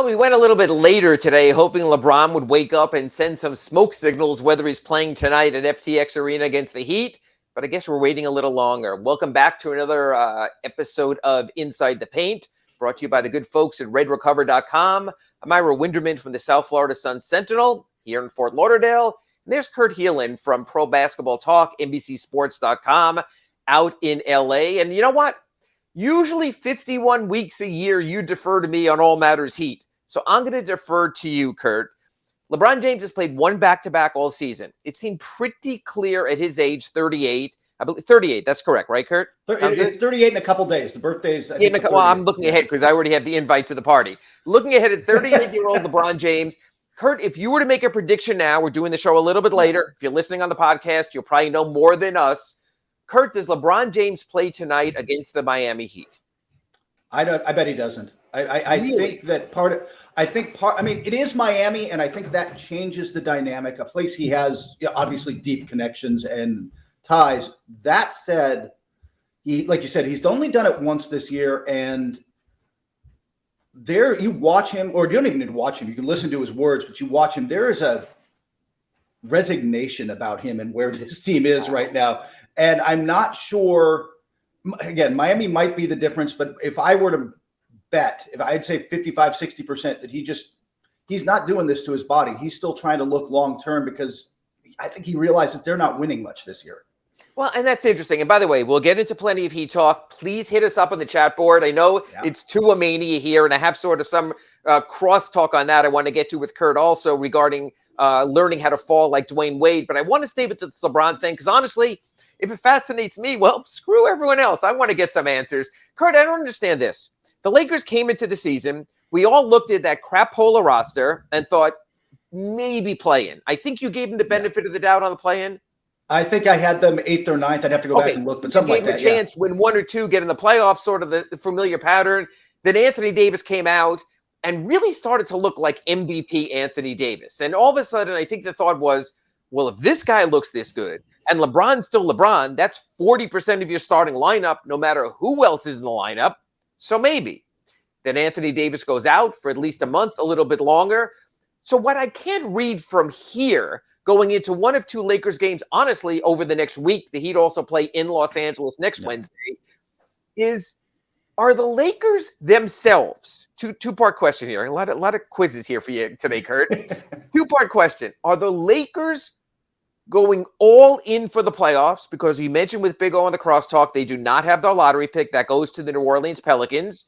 Well, we went a little bit later today, hoping LeBron would wake up and send some smoke signals whether he's playing tonight at FTX Arena against the Heat. But I guess we're waiting a little longer. Welcome back to another episode of Inside the Paint, brought to you by the good folks at redrecover.com. I'm Ira Winderman from the South Florida Sun-Sentinel here in Fort Lauderdale. And there's Kurt Helin from Pro Basketball Talk, NBCSports.com, out in LA. And you know what? Usually 51 weeks a year, you defer to me on all matters Heat. So I'm going to defer to you, Kurt. LeBron James has played one back-to-back all season. It seemed pretty clear at his age, 38. I believe 38. That's correct, right, Kurt? It's 38 in a couple days. The birthday's. Well, I'm looking ahead because I already have the invite to the party. Looking ahead at 38-year-old LeBron James. Kurt, if you were to make a prediction now, we're doing the show a little bit later. If you're listening on the podcast, you'll probably know more than us. Kurt, does LeBron James play tonight against the Miami Heat? I bet he doesn't. I Really? think that I mean, it is Miami, and I think that changes the dynamic. A place he has obviously deep connections and ties. That said, like you said, he's only done it once this year, and there you watch him, or you don't even need to watch him. You can listen to his words, but you watch him. There is a resignation about him and where this team is right now. And I'm not sure, again, Miami might be the difference, but if I were to bet, if I'd say 55, 60% that he's not doing this to his body. He's still trying to look long-term because I think he realizes they're not winning much this year. Well, and that's interesting. And by the way, we'll get into plenty of Heat talk. Please hit us up on the chat board. I know It's Tua Mania here, and I have sort of some cross-talk on that I want to get to with Kurt also regarding learning how to fall like Dwayne Wade. But I want to stay with this LeBron thing because honestly, if it fascinates me, well, screw everyone else. I want to get some answers. Kurt, I don't understand this. The Lakers came into the season. We all looked at that crapola roster and thought, maybe play-in. I think you gave them the benefit of the doubt on the play-in. I think I had them 8th or 9th. I'd have to go back and look, but something like that. You gave them a chance, win one or two, get in the playoffs, sort of the familiar pattern. Then Anthony Davis came out and really started to look like MVP Anthony Davis. And all of a sudden, I think the thought was, well, if this guy looks this good, and LeBron's still LeBron, that's 40% of your starting lineup, no matter who else is in the lineup. So maybe. Then Anthony Davis goes out for at least a month, a little bit longer. So what I can't read from here, going into one of two Lakers games, honestly, over the next week, the Heat also play in Los Angeles next Wednesday, are the Lakers themselves, two-part question here, a lot of quizzes here for you today, Kurt. Two-part question. Are the Lakers going all in for the playoffs? Because you mentioned with Big O on the crosstalk, they do not have their lottery pick. That goes to the New Orleans Pelicans.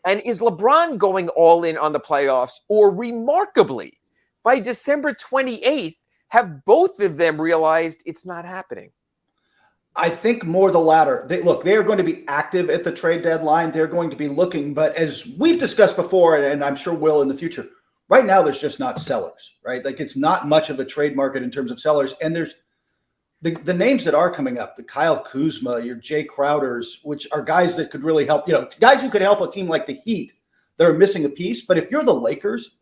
And is LeBron going all in on the playoffs? Or remarkably, by December 28th, have both of them realized it's not happening? I think more the latter. They are going to be active at the trade deadline. They're going to be looking. But as we've discussed before, and I'm sure will in the future, right now, there's just not sellers, right? Like it's not much of a trade market in terms of sellers. And there's the names that are coming up, the Kyle Kuzma, your Jay Crowders, which are guys that could really help, guys who could help a team like the Heat that are missing a piece. But if you're the Lakers,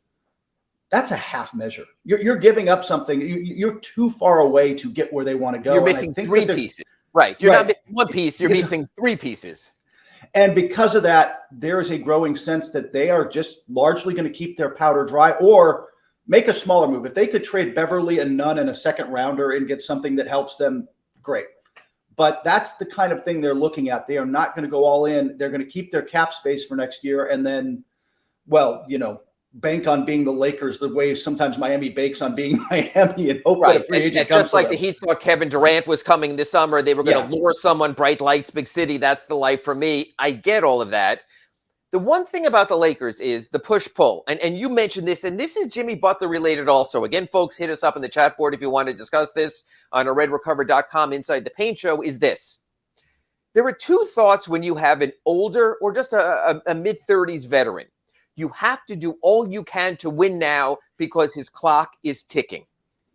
that's a half measure. You're giving up something. You're too far away to get where they want to go. You're missing three pieces. Right. You're not missing one piece. You're missing three pieces. And because of that, there is a growing sense that they are just largely going to keep their powder dry or make a smaller move. If they could trade Beverly and Nunn in a second rounder and get something that helps them, great. But that's the kind of thing they're looking at. They are not going to go all in. They're going to keep their cap space for next year. And then, bank on being the Lakers the way sometimes Miami banks on being Miami and hope that a free agent comes. Just like the Heat thought Kevin Durant was coming this summer. They were going to lure someone, bright lights, big city. That's the life for me. I get all of that. The one thing about the Lakers is the push-pull. And you mentioned this, and this is Jimmy Butler related also. Again, folks, hit us up in the chat board if you want to discuss this on a redrecover.com Inside the Paint show is this. There are two thoughts when you have an older or just a mid-30s veteran. You have to do all you can to win now because his clock is ticking.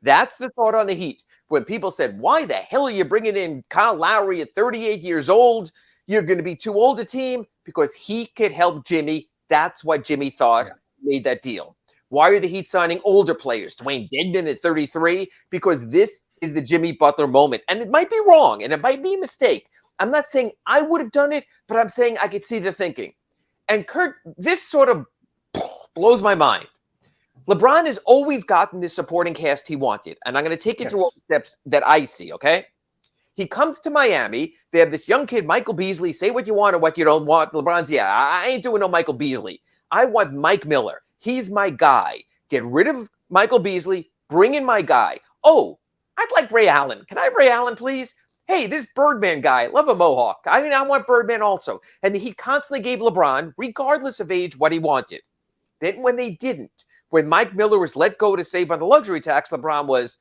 That's the thought on the Heat. When people said, why the hell are you bringing in Kyle Lowry at 38 years old? You're going to be too old a team because he could help Jimmy. That's what Jimmy thought made that deal. Why are the Heat signing older players? Dwayne Dedmon at 33? Because this is the Jimmy Butler moment. And it might be wrong and it might be a mistake. I'm not saying I would have done it, but I'm saying I could see the thinking. And Kurt, this sort of blows my mind. LeBron has always gotten the supporting cast he wanted. And I'm going to take you through all the steps that I see, okay? He comes to Miami. They have this young kid, Michael Beasley. Say what you want or what you don't want. LeBron's, I ain't doing no Michael Beasley. I want Mike Miller. He's my guy. Get rid of Michael Beasley. Bring in my guy. Oh, I'd like Ray Allen. Can I have Ray Allen, please? Hey, this Birdman guy, love a mohawk. I mean, I want Birdman also. And he constantly gave LeBron, regardless of age, what he wanted. Then when they didn't, when Mike Miller was let go to save on the luxury tax, LeBron was,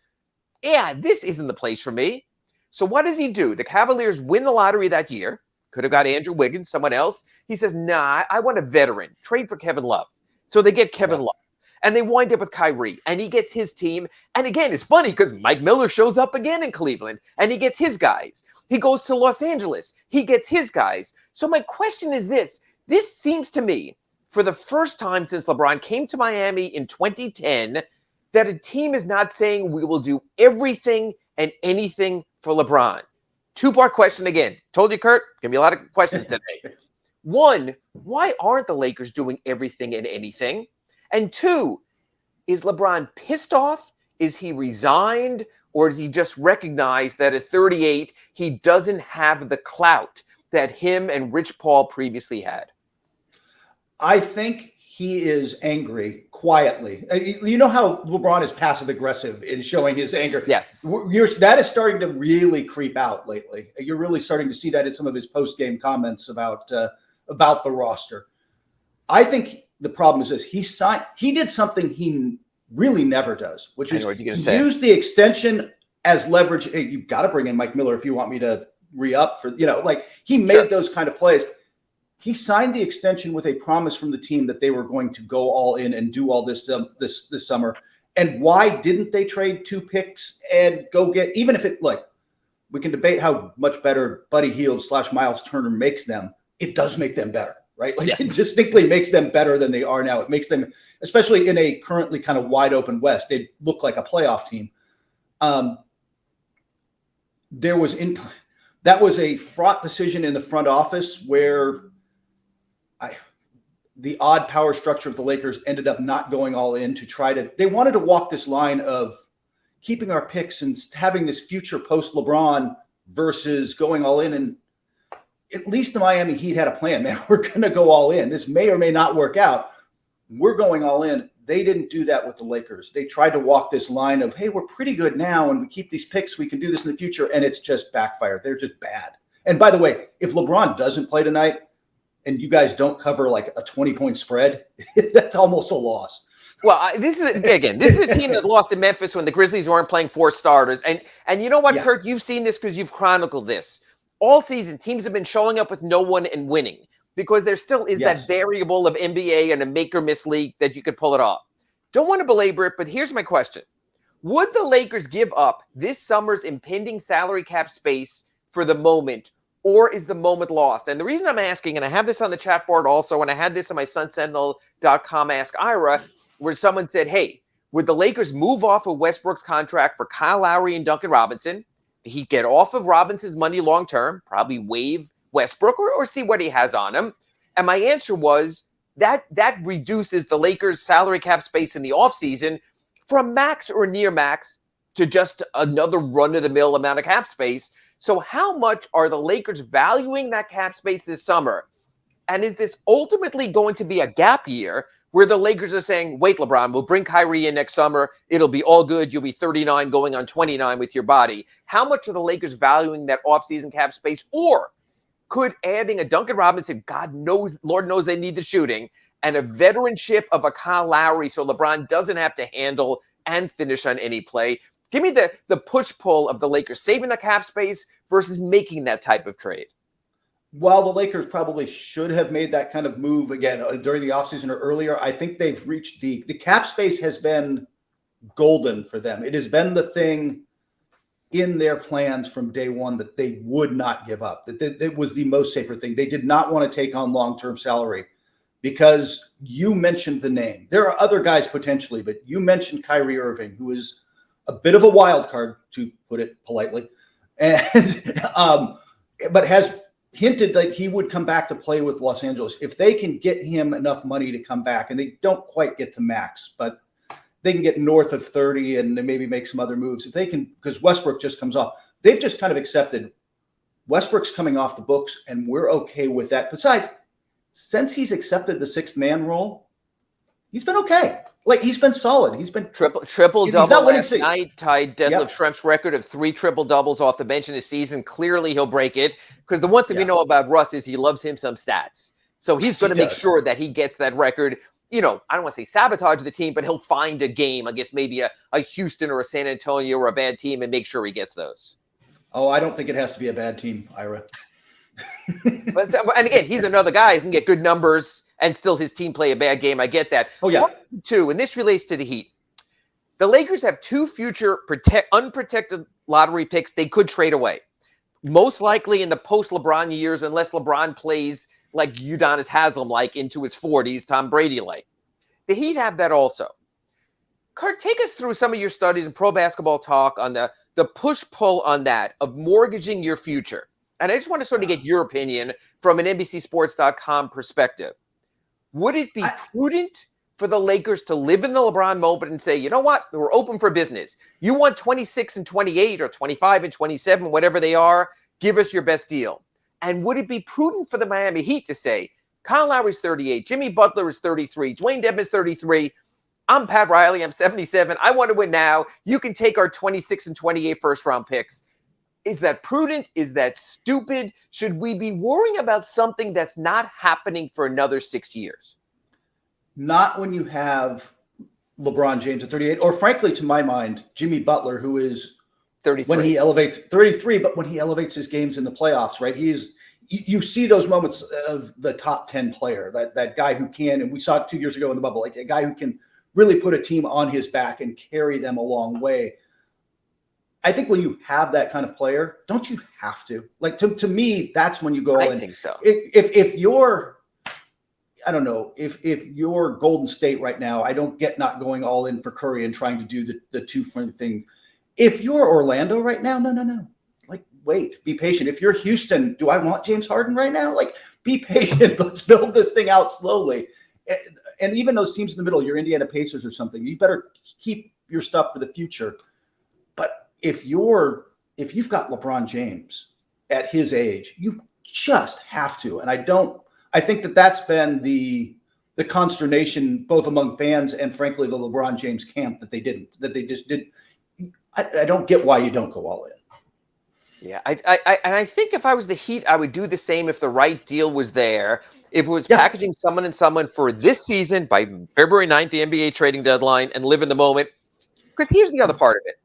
this isn't the place for me. So what does he do? The Cavaliers win the lottery that year. Could have got Andrew Wiggins, someone else. He says, nah, I want a veteran. Trade for Kevin Love. So they get Kevin Love. And they wind up with Kyrie. And he gets his team. And again, it's funny because Mike Miller shows up again in Cleveland. And he gets his guys. He goes to Los Angeles. He gets his guys. So my question is this. This seems to me, for the first time since LeBron came to Miami in 2010, that a team is not saying we will do everything and anything for LeBron. Two-part question again. Told you, Kurt, gonna be a lot of questions today. One, why aren't the Lakers doing everything and anything? And two, is LeBron pissed off? Is he resigned? Or does he just recognize that at 38, he doesn't have the clout that him and Rich Paul previously had? I think he is angry quietly. You know how LeBron is passive-aggressive in showing his anger? Yes. That is starting to really creep out lately. You're really starting to see that in some of his post-game comments about the roster. I think the problem is this. He did something he really never does, which is use the extension as leverage. Hey, you've got to bring in Mike Miller if you want me to re-up for, he made those kind of plays. He signed the extension with a promise from the team that they were going to go all in and do all this this summer. And why didn't they trade 2 picks and go get, even if we can debate how much better Buddy Hield / Miles Turner makes them. It does make them better, right? It distinctly makes them better than they are now. It makes them, especially in a currently kind of wide open West, they look like a playoff team. That was a fraught decision in the front office where the odd power structure of the Lakers ended up not going all in they wanted to walk this line of keeping our picks and having this future post LeBron versus going all in. And at least the Miami Heat had a plan, man. We're going to go all in. This may or may not work out. We're going all in. They didn't do that with the Lakers. They tried to walk this line of, hey, we're pretty good now and we keep these picks. We can do this in the future. And it's just backfired. They're just bad. And by the way, if LeBron doesn't play tonight, and you guys don't cover like a 20-point spread, that's almost a loss. Well, this is a team that lost in Memphis when the Grizzlies weren't playing 4 starters. And you know what, Kurt? You've seen this because you've chronicled this. All season, teams have been showing up with no one and winning because there still is that variable of NBA and a make-or-miss league that you could pull it off. Don't want to belabor it, but here's my question. Would the Lakers give up this summer's impending salary cap space for the moment, or is the moment lost? And the reason I'm asking, and I have this on the chat board also, and I had this on my sunsentinel.com Ask Ira, where someone said, hey, would the Lakers move off of Westbrook's contract for Kyle Lowry and Duncan Robinson? He'd get off of Robinson's money long-term, probably waive Westbrook or see what he has on him. And my answer was that reduces the Lakers' salary cap space in the offseason from max or near max to just another run-of-the-mill amount of cap space. So how much are the Lakers valuing that cap space this summer? And is this ultimately going to be a gap year where the Lakers are saying, wait, LeBron, we'll bring Kyrie in next summer. It'll be all good. You'll be 39 going on 29 with your body. How much are the Lakers valuing that offseason cap space? Or could adding a Duncan Robinson, Lord knows they need the shooting, and a veteranship of a Kyle Lowry so LeBron doesn't have to handle and finish on any play? Give me the push-pull of the Lakers saving the cap space versus making that type of trade. While the Lakers probably should have made that kind of move again during the offseason or earlier, I think they've reached the cap space has been golden for them. It has been the thing in their plans from day one that they would not give up. That was the most sacred thing. They did not want to take on long-term salary because you mentioned the name. There are other guys potentially, but you mentioned Kyrie Irving, who is a bit of a wild card, to put it politely, and but has hinted that he would come back to play with Los Angeles. If they can get him enough money to come back, and they don't quite get to max, but they can get north of 30 and maybe make some other moves. If they can, because Westbrook just comes off. They've just kind of accepted Westbrook's coming off the books, and we're okay with that. Besides, since he's accepted the sixth man role, he's been okay. Like, he's been solid. He's been triple double last night, tied Detlef Schrempf's record of 3 triple doubles off the bench in a season. Clearly, he'll break it, because the one thing we know about Russ is he loves him some stats. So he's going to make sure that he gets that record. You know, I don't want to say sabotage the team, but he'll find a game against maybe a Houston or a San Antonio or a bad team and make sure he gets those. Oh, I don't think it has to be a bad team, Ira. And again, he's another guy who can get good numbers and still his team play a bad game. I get that. Oh, yeah. 2, and this relates to the Heat. The Lakers have 2 future unprotected lottery picks they could trade away. Most likely in the post-LeBron years, unless LeBron plays like Udonis Haslem, like into his 40s, Tom Brady like. The Heat have that also. Kurt, take us through some of your studies in pro basketball talk on the push-pull on that of mortgaging your future. And I just want to sort of get your opinion from an NBCSports.com perspective. Would it be prudent for the Lakers to live in the LeBron moment and say, you know what, we're open for business. You want 26 and 28 or 25 and 27, whatever they are, give us your best deal. And would it be prudent for the Miami Heat to say, Kyle Lowry's 38, Jimmy Butler is 33, Dwayne Dedmon's 33, I'm Pat Riley, I'm 77, I want to win now. You can take our 26 and 28 first-round picks. Is that prudent? Is that stupid? Should we be worrying about something that's not happening for another 6 years? Not when you have LeBron James at 38, or frankly, to my mind, Jimmy Butler, who is 33. When he elevates 33, but when he elevates his games in the playoffs, right? You see those moments of the top 10 player, that guy who can, and we saw it 2 years ago in the bubble, like a guy who can really put a team on his back and carry them a long way. I think when you have that kind of player, don't you have to? Like, to me, that's when you go in. I think so. If you're, I don't know, if you're Golden State right now, I don't get not going all in for Curry and trying to do the two-front thing. If you're Orlando right now, no. Like, wait, be patient. If you're Houston, do I want James Harden right now? Like, be patient. Let's build this thing out slowly. And even those teams in the middle, your Indiana Pacers or something, you better keep your stuff for the future. But if you've got LeBron James at his age, you just have to. And I think that's been the consternation both among fans and frankly the LeBron James camp that they just didn't. I don't get why you don't go all in. Yeah, I think if I was the Heat, I would do the same if the right deal was there. If it was packaging someone and someone for this season by February 9th, the NBA trading deadline, and live in the moment. Because here's the other part of it.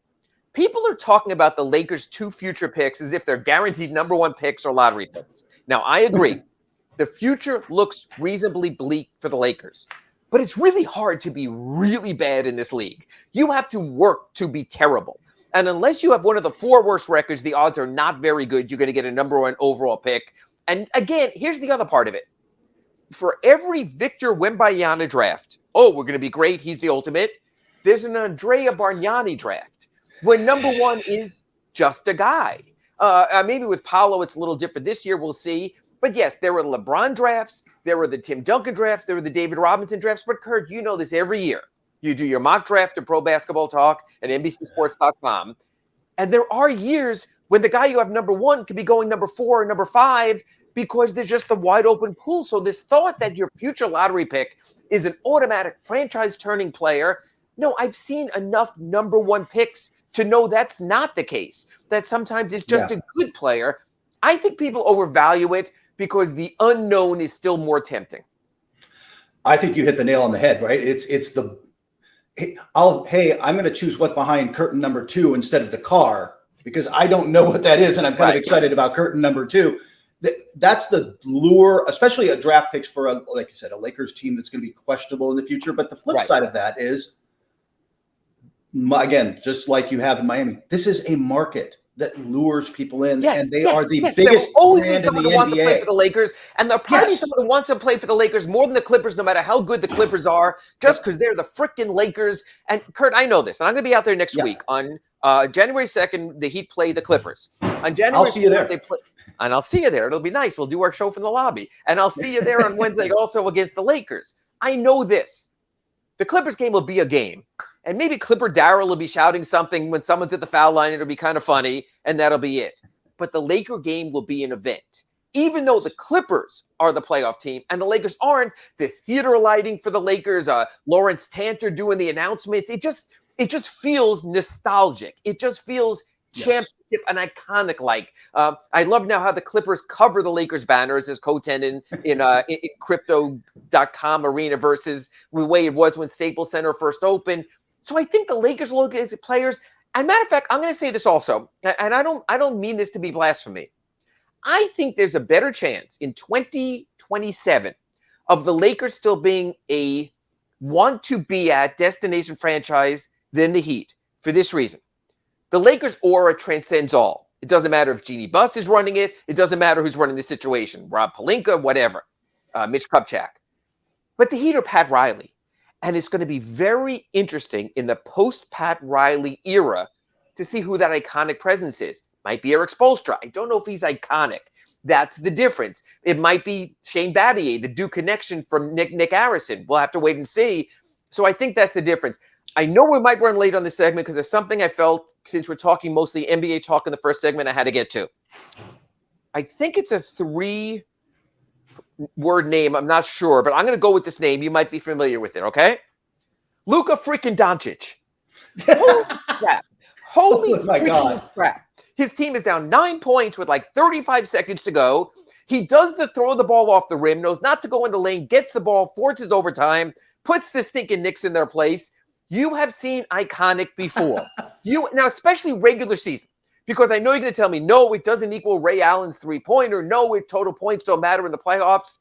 People are talking about the Lakers' 2 future picks as if they're guaranteed number 1 picks or lottery picks. Now, I agree. The future looks reasonably bleak for the Lakers. But it's really hard to be really bad in this league. You have to work to be terrible. And unless you have one of the 4 worst records, the odds are not very good. You're going to get a number 1 overall pick. And again, here's the other part of it. For every Victor Wembanyama draft, we're going to be great, he's the ultimate, there's an Andrea Bargnani draft when number 1 is just a guy. Maybe with Paolo, it's a little different this year. We'll see. But yes, there were LeBron drafts. There were the Tim Duncan drafts. There were the David Robinson drafts. But Kurt, you know this every year. You do your mock draft at Pro Basketball Talk at NBCSports.com. And there are years when the guy you have number 1 could be going number 4 or number 5 because there's just the wide open pool. So this thought that your future lottery pick is an automatic franchise turning player. No, I've seen enough number 1 picks to know that's not the case. That sometimes it's just a good player. I think people overvalue it because the unknown is still more tempting. I think you hit the nail on the head, right? I'm going to choose what's behind curtain number 2 instead of the car because I don't know what that is. And I'm kind of excited about curtain number 2. That's the lure, especially a draft picks for like you said, a Lakers team that's going to be questionable in the future. But the flip side of that is, again, just like you have in Miami, this is a market that lures people in, and they are the biggest brand in the NBA. Wants to play for the Lakers, and there'll probably be someone who wants to play for the Lakers more than the Clippers, no matter how good the Clippers are, just because they're the frickin' Lakers. And Kurt, I know this, and I'm going to be out there next week on January 2nd. The Heat play the Clippers. On January I'll see you 4th, there. they play, and I'll see you there. It'll be nice. We'll do our show from the lobby. And I'll see you there on Wednesday also against the Lakers. I know this. The Clippers game will be a game. And maybe Clipper Darrell will be shouting something when someone's at the foul line. It'll be kind of funny, and that'll be it. But the Laker game will be an event. Even though the Clippers are the playoff team and the Lakers aren't, the theater lighting for the Lakers, Lawrence Tanter doing the announcements, it just feels nostalgic. It just feels championship and iconic like. I love now how the Clippers cover the Lakers banners as co-tenant in crypto.com arena versus the way it was when Staples Center first opened. So I think the Lakers look as players. And matter of fact, I'm going to say this also, and I don't mean this to be blasphemy. I think there's a better chance in 2027 of the Lakers still being a want to be at destination franchise than the Heat for this reason. The Lakers' aura transcends all. It doesn't matter if Jeannie Buss is running it. It doesn't matter who's running the situation. Rob Pelinka, whatever. Mitch Kupchak. But the Heat are Pat Riley. And it's going to be very interesting in the post-Pat Riley era to see who that iconic presence is. Might be Eric Spoelstra. I don't know if he's iconic. That's the difference. It might be Shane Battier, the Duke connection from Nick Harrison. We'll have to wait and see. So I think that's the difference. I know we might run late on this segment because there's something I felt, since we're talking mostly NBA talk in the first segment, I had to get to. I think it's a 3-word name. I'm not sure, but I'm going to go with this name. You might be familiar with it, okay? Luka freaking Doncic. Holy crap. Holy my God. crap. His team is down 9 points with like 35 seconds to go. He does the throw the ball off the rim, knows not to go in the lane, gets the ball, forces overtime, puts the stinking Knicks in their place. You have seen iconic before. Now, especially regular season, because I know you're going to tell me, no, it doesn't equal Ray Allen's three-pointer. No, total points don't matter in the playoffs.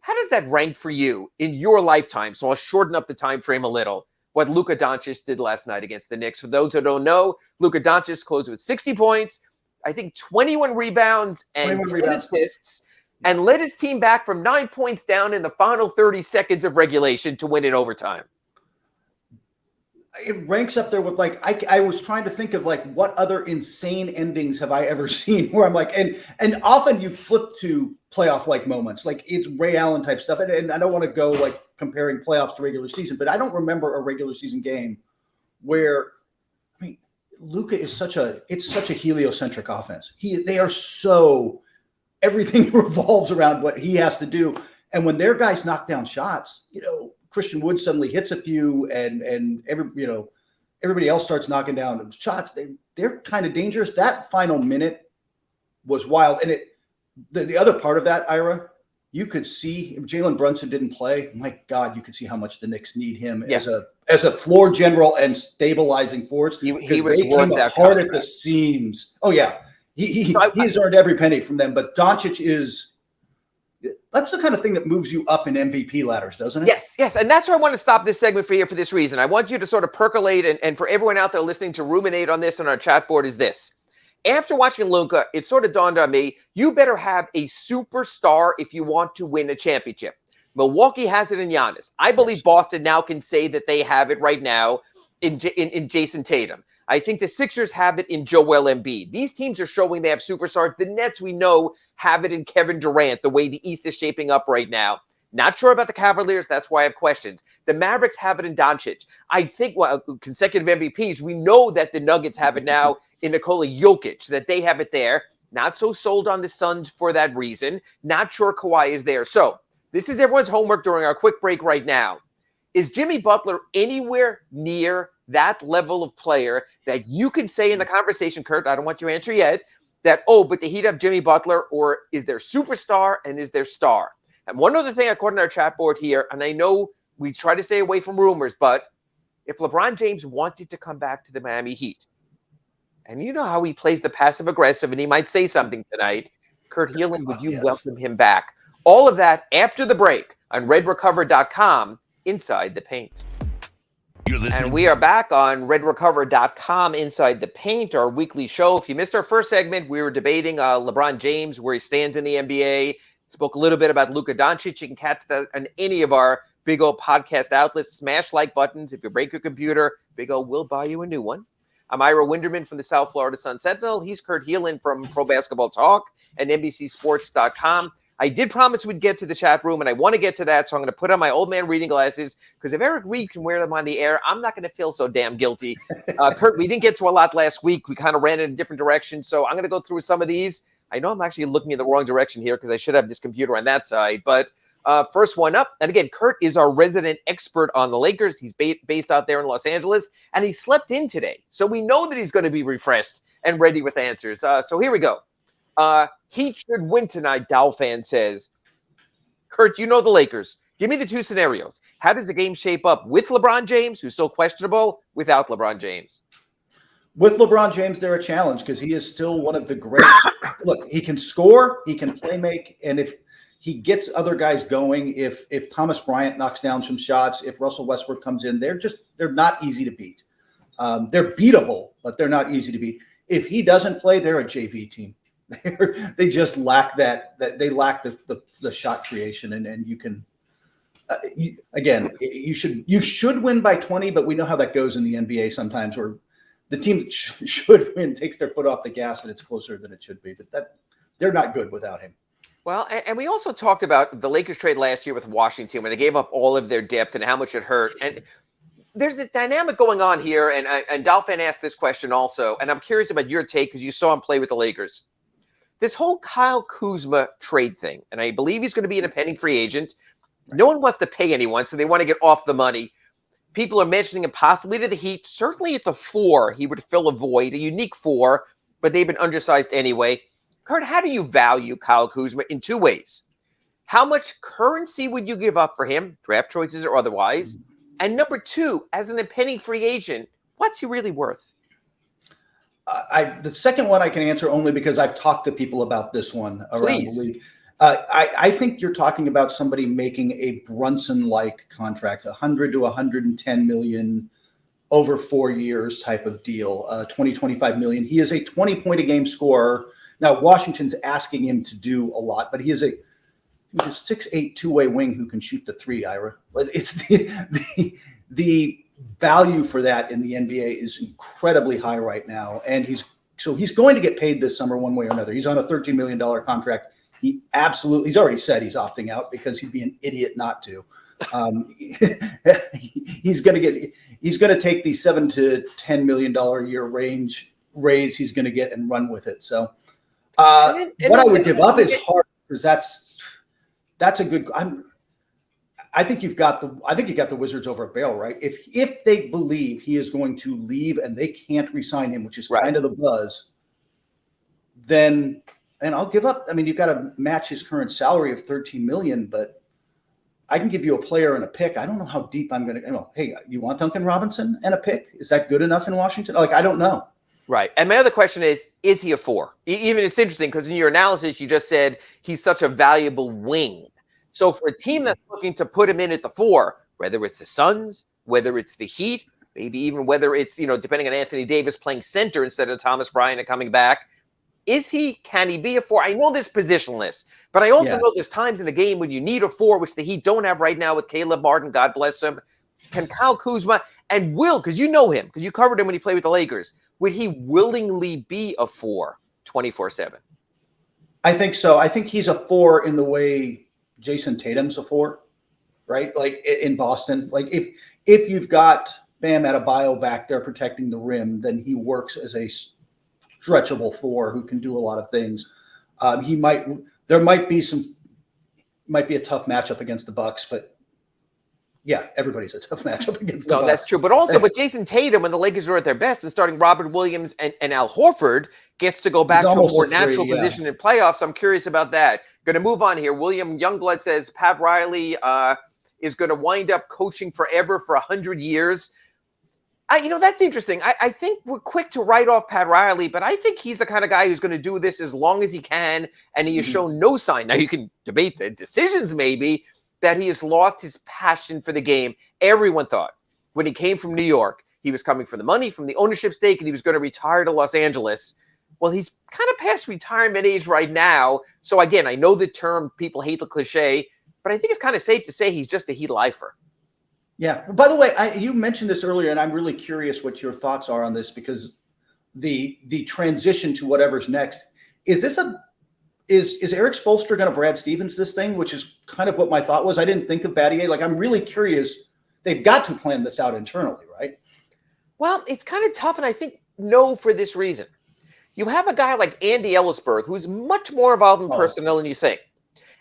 How does that rank for you in your lifetime? So I'll shorten up the time frame a little. What Luka Doncic did last night against the Knicks. For those who don't know, Luka Doncic closed with 60 points, I think 21 rebounds and 10 assists, and led his team back from 9 points down in the final 30 seconds of regulation to win in overtime. It ranks up there with like, I was trying to think of like what other insane endings have I ever seen where I'm like, and often you flip to playoff like moments, like it's Ray Allen type stuff. And I don't want to go like comparing playoffs to regular season, but I don't remember a regular season game where, I mean, Luka is such a heliocentric offense. They are so, everything revolves around what he has to do. And when their guys knock down shots, Christian Wood suddenly hits a few, and everybody else starts knocking down shots. They're kind of dangerous. That final minute was wild, and the other part of that, Ira, you could see if Jalen Brunson didn't play. My God, you could see how much the Knicks need him as a floor general and stabilizing force. He was worth that hard at the seams. Oh yeah, he has earned every penny from them. But Doncic is. That's the kind of thing that moves you up in MVP ladders, doesn't it? Yes. And that's where I want to stop this segment for this reason. I want you to sort of percolate and for everyone out there listening to ruminate on this on our chat board is this. After watching Luka, it sort of dawned on me, you better have a superstar if you want to win a championship. Milwaukee has it in Giannis. I believe Boston now can say that they have it right now in Jason Tatum. I think the Sixers have it in Joel Embiid. These teams are showing they have superstars. The Nets, we know, have it in Kevin Durant, the way the East is shaping up right now. Not sure about the Cavaliers. That's why I have questions. The Mavericks have it in Doncic. I think consecutive MVPs, we know that the Nuggets have it now in Nikola Jokic, that they have it there. Not so sold on the Suns for that reason. Not sure Kawhi is there. So this is everyone's homework during our quick break right now. Is Jimmy Butler anywhere near that level of player that you can say in the conversation, Kurt, I don't want your answer yet, that, but the Heat have Jimmy Butler, or is there superstar and is there star? And one other thing, according to our chat board here, and I know we try to stay away from rumors, but if LeBron James wanted to come back to the Miami Heat, and you know how he plays the passive-aggressive, and he might say something tonight, Kurt Helin, would you welcome him back? All of that after the break on redrecover.com, Inside the Paint. And we are back on redrecover.com, Inside the Paint, our weekly show. If you missed our first segment, we were debating LeBron James, where he stands in the NBA. Spoke a little bit about Luka Doncic. You can catch that on any of our Big O podcast outlets. Smash like buttons. If you break your computer, Big O will buy you a new one. I'm Ira Winderman from the South Florida Sun Sentinel. He's Kurt Helin from Pro Basketball Talk and NBCSports.com. I did promise we'd get to the chat room, and I want to get to that, so I'm going to put on my old man reading glasses, because if Eric Reed can wear them on the air, I'm not going to feel so damn guilty. Kurt, we didn't get to a lot last week. We kind of ran in a different direction, so I'm going to go through some of these. I know I'm actually looking in the wrong direction here, because I should have this computer on that side, but first one up. And again, Kurt is our resident expert on the Lakers. He's based out there in Los Angeles, and he slept in today, so we know that he's going to be refreshed and ready with answers. So here we go. Heat should win tonight, Dow fan says. Kurt, you know the Lakers. Give me the two scenarios. How does the game shape up with LeBron James, who's still questionable, without LeBron James? With LeBron James, they're a challenge because he is still one of the great. Look, he can score, he can play make, and if he gets other guys going, if Thomas Bryant knocks down some shots, if Russell Westbrook comes in, they're not easy to beat. They're beatable, but they're not easy to beat. If he doesn't play, they're a JV team. They just lack that they lack the shot creation, and you can you should win by 20, but we know how that goes in the NBA sometimes, where the team that should win takes their foot off the gas and it's closer than it should be. But they're not good without him. Well, and we also talked about the Lakers trade last year with Washington, where they gave up all of their depth and how much it hurt. And there's a dynamic going on here, and Dolphin asked this question also, and I'm curious about your take because you saw him play with the Lakers. This whole Kyle Kuzma trade thing, and I believe he's going to be an impending free agent. No one wants to pay anyone, so they want to get off the money. People are mentioning him possibly to the Heat. Certainly at the 4, he would fill a void, a unique 4, but they've been undersized anyway. Kurt, how do you value Kyle Kuzma in two ways? How much currency would you give up for him, draft choices or otherwise? And number 2, as an impending free agent, what's he really worth? The second one I can answer only because I've talked to people about this one around the league. I think you're talking about somebody making a Brunson-like contract, 100 to 110 million over 4 years type of deal, 25 million. He is a 20-point-a-game scorer. Now, Washington's asking him to do a lot, but he's a 6'8" two-way wing who can shoot the three, Ira. It's the value for that in the NBA is incredibly high right now. And he's going to get paid this summer one way or another. He's on a $13 million contract. He's already said he's opting out because he'd be an idiot not to. He's going to take the $7 to $10 million a year range raise he's going to get and run with it. So what I would give up is hard because that's a good. I think you got the Wizards over a barrel, right? If they believe he is going to leave and they can't re-sign him, which is kind of the buzz, then and I'll give up. I mean, you've got to match his current salary of $13 million, but I can give you a player and a pick. I don't know how deep I'm going to. Hey, you want Duncan Robinson and a pick? Is that good enough in Washington? I don't know. Right. And my other question is he a 4? Even it's interesting because in your analysis, you just said he's such a valuable wing. So for a team that's looking to put him in at the 4, whether it's the Suns, whether it's the Heat, maybe even whether it's, depending on Anthony Davis playing center instead of Thomas Bryant and coming back, can he be a 4? I know this positionless, but I also know there's times in a game when you need a 4, which the Heat don't have right now with Caleb Martin, God bless him. Can Kyle Kuzma and because you know him, because you covered him when he played with the Lakers, would he willingly be a 4 24/7? I think so. I think he's a 4 in the way Jason Tatum's a 4, right? Like in Boston. Like if you've got Bam Adebayo back there protecting the rim, then he works as a stretchable 4 who can do a lot of things. There might be a tough matchup against the Bucks, but yeah, everybody's a tough matchup against the Bucks. That's true. But also with Jason Tatum, when the Lakers are at their best and starting Robert Williams and Al Horford gets to go back to a more natural position in playoffs. I'm curious about that. Going to move on here. William Youngblood says Pat Riley is going to wind up coaching forever for 100 years. That's interesting. I think we're quick to write off Pat Riley, but I think he's the kind of guy who's going to do this as long as he can, and he has shown no sign. Now, you can debate the decisions maybe, that he has lost his passion for the game. Everyone thought when he came from New York, he was coming for the money, from the ownership stake, and he was going to retire to Los Angeles. Well, he's kind of past retirement age right now. So again, I know the term, people hate the cliche, but I think it's kind of safe to say he's just a Heat lifer. Yeah. By the way, you mentioned this earlier, and I'm really curious what your thoughts are on this because the transition to whatever's next. Is Eric Spoelstra going to Brad Stevens this thing, which is kind of what my thought was. I didn't think of Battier. Like, I'm really curious. They've got to plan this out internally, right? Well, it's kind of tough, and I think no for this reason. You have a guy like Andy Ellisberg, who's much more involved in personnel than you think.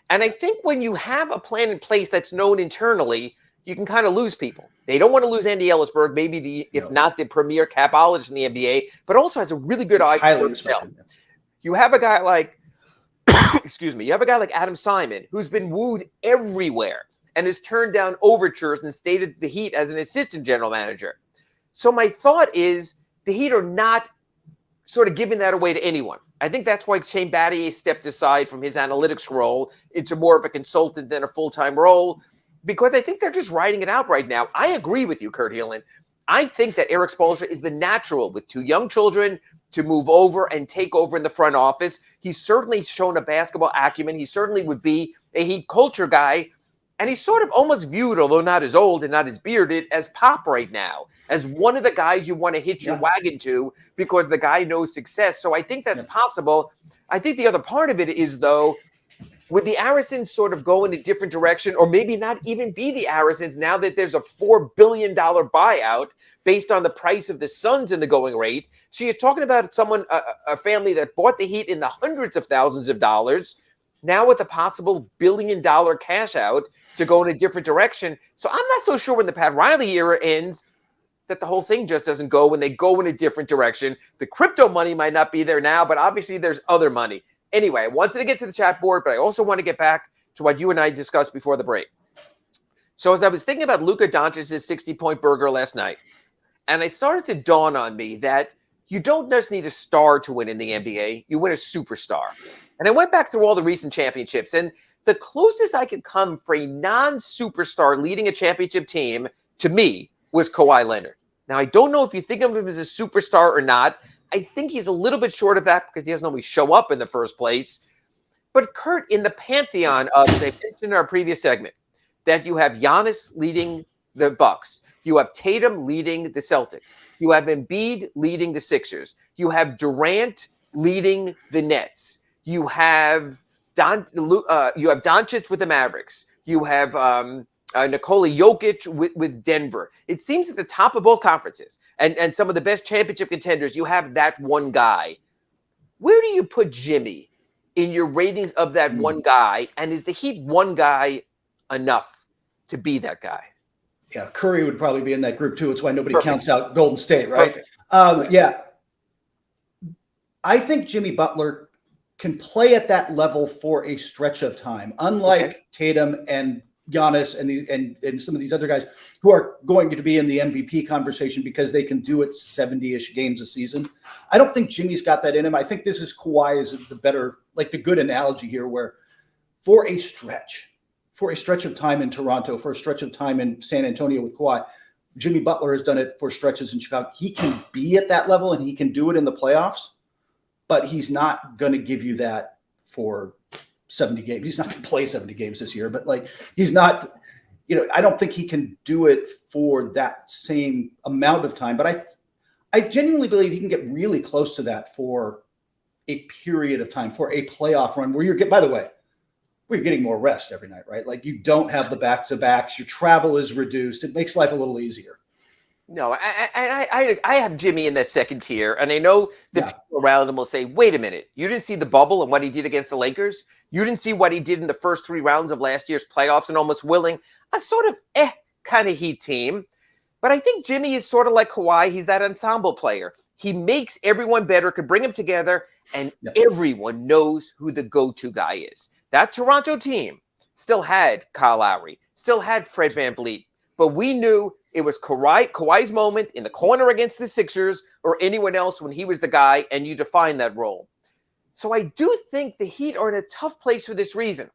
And I think when you have a plan in place that's known internally, you can kind of lose people. They don't want to lose Andy Ellisberg, maybe if not the premier capologist in the NBA, but also has a really good eye for personnel. You have a guy like, excuse me, you have a guy like Adam Simon, who's been wooed everywhere and has turned down overtures and stayed at the Heat as an assistant general manager. So my thought is the Heat are not sort of giving that away to anyone. I think that's why Shane Battier stepped aside from his analytics role into more of a consultant than a full-time role, because I think they're just writing it out right now. I agree with you, Kurt Helin. I think that Eric Spoelstra is the natural with two young children to move over and take over in the front office. He's certainly shown a basketball acumen. He certainly would be a Heat culture guy. And he's sort of almost viewed, although not as old and not as bearded, as Pop right now, as one of the guys you want to hitch your wagon to because the guy knows success. So I think that's possible. I think the other part of it is, though, would the Arisons sort of go in a different direction, or maybe not even be the Arisons now that there's a $4 billion buyout based on the price of the Suns in the going rate? So you're talking about someone, a family that bought the Heat in the hundreds of thousands of dollars, now with a possible $1 billion cash out to go in a different direction. So I'm not so sure when the Pat Riley era ends that the whole thing just doesn't go when they go in a different direction. The crypto money might not be there now, but obviously there's other money. Anyway, I wanted to get to the chat board, but I also want to get back to what you and I discussed before the break. So as I was thinking about Luka Doncic's 60-point burger last night, and it started to dawn on me that you don't just need a star to win in the NBA. You win a superstar. And I went back through all the recent championships, and the closest I could come for a non-superstar leading a championship team, to me, was Kawhi Leonard. Now, I don't know if you think of him as a superstar or not. I think he's a little bit short of that because he doesn't always show up in the first place. But Kurt, in the pantheon of, as I mentioned in our previous segment, that you have Giannis leading the Bucks, you have Tatum leading the Celtics, you have Embiid leading the Sixers, you have Durant leading the Nets, you have Doncic with the Mavericks, you have Nikola Jokic with Denver. It seems at the top of both conferences and some of the best championship contenders, you have that one guy. Where do you put Jimmy in your ratings of that one guy? And is the Heat one guy enough to be that guy? Yeah, Curry would probably be in that group too. It's why nobody counts out Golden State, right? Yeah. I think Jimmy Butler can play at that level for a stretch of time, unlike Tatum and Giannis and some of these other guys who are going to be in the MVP conversation because they can do it 70-ish games a season. I don't think Jimmy's got that in him. I think this is Kawhi is the better, like the good analogy here, where for a stretch of time in Toronto, for a stretch of time in San Antonio with Kawhi, Jimmy Butler has done it for stretches in Chicago. He can be at that level and he can do it in the playoffs, but he's not going to give you that for 70 games. He's not going to play 70 games this year, but like he's not, I don't think he can do it for that same amount of time. But I genuinely believe he can get really close to that for a period of time, for a playoff run where by the way, we're getting more rest every night, right? Like you don't have the back-to-backs, your travel is reduced. It makes life a little easier. No, I have Jimmy in that second tier, and I know the people around him will say, wait a minute, you didn't see the bubble and what he did against the Lakers? You didn't see what he did in the first 3 rounds of last year's playoffs and almost willing a sort of kind of Heat team. But I think Jimmy is sort of like Kawhi. He's that ensemble player. He makes everyone better, could bring them together, and everyone knows who the go-to guy is. That Toronto team still had Kyle Lowry, still had Fred VanVleet, but we knew it was Kawhi's moment in the corner against the Sixers or anyone else when he was the guy, and you define that role. So I do think the Heat are in a tough place for this reason.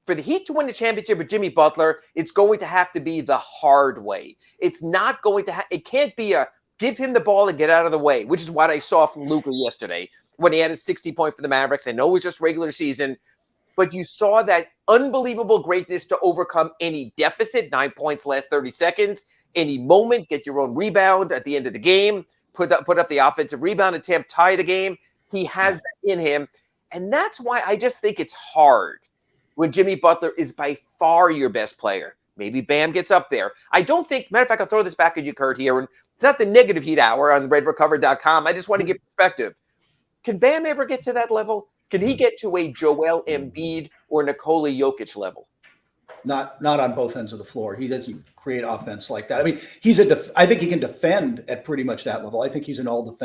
For the Heat to win the championship with Jimmy Butler, it's going to have to be the hard way. It's not going to it can't be a give him the ball and get out of the way, which is what I saw from Luka yesterday when he had his 60-point for the Mavericks. I know it was just regular season, but you saw that unbelievable greatness to overcome any deficit, 9 points last 30 seconds, any moment, get your own rebound at the end of the game, put up the offensive rebound attempt, tie the game. He has that in him. And that's why I just think it's hard when Jimmy Butler is by far your best player. Maybe Bam gets up there. I don't think, matter of fact, I'll throw this back at you, Kurt, here. And it's not the negative heat hour on redrecover.com. I just want to give perspective. Can Bam ever get to that level? Can he get to a Joel Embiid or Nikola Jokic level? Not on both ends of the floor. He doesn't create offense like that. I mean, I think he can defend at pretty much that level. I think he's an all